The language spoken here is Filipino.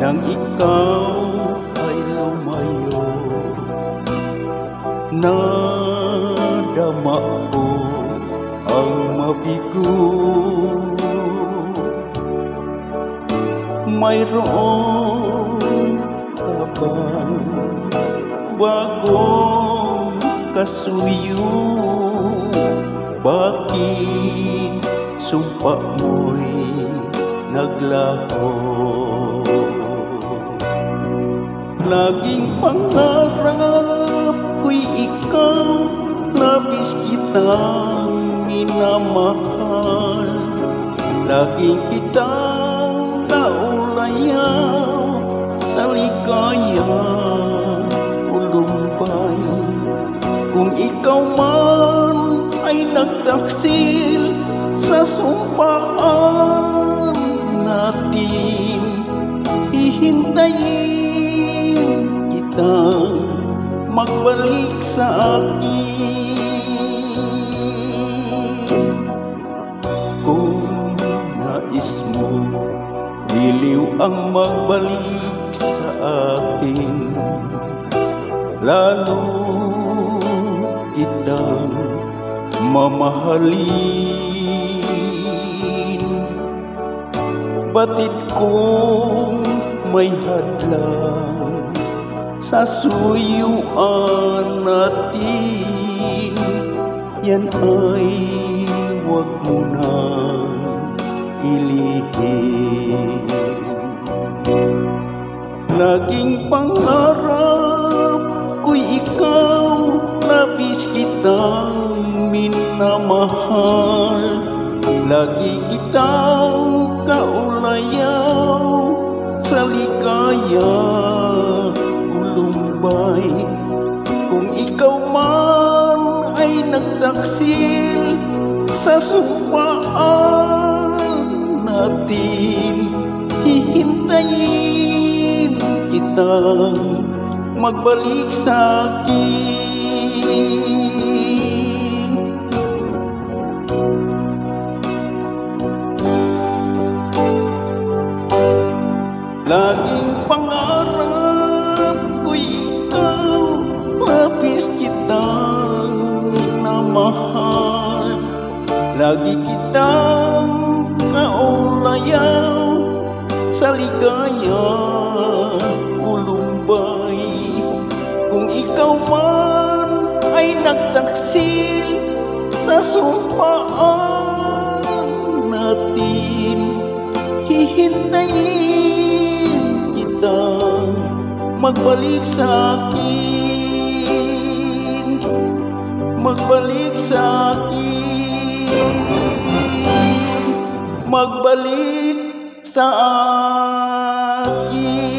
nang ikaw ay lumayo. Nadama ko ang mabigo. Mayroon ka bang bagong kasuyo? Bakit sumpa mo'y naglaho? Laging pangarap ko'y ikaw, labis kitang minamahal. Laging kitang kaulayaw sa ligaya ulumbay. Kung ikaw man ay nagtaksil sa sumpaan natin, hihintayin kitang magbalik sa akin. Kung nais mo diliw ang magbalik sa akin, lalo kitang mamahalin. Batid kong may hadlang sa suyuan natin, yan ay huwag mo nang ilihim. Laging pangarap ko'y ikaw, labis kitang minamahal. Lagi kitang kaulayaw sa ligaya ulumbay. Kung ikaw man ay nagtaksil sa sumpaan natin, hihintayin kitang magbalik sa akin. Laging pangarap ko'y ikaw, labis kitang minamahal. Lagi kitang kaulayaw sa ligaya ulumbay. Kung ikaw man ay nagtaksil sa sumpaan natin, hihintayin kitang magbalik sa akin. Magbalik sa akin. Magbalik sa akin.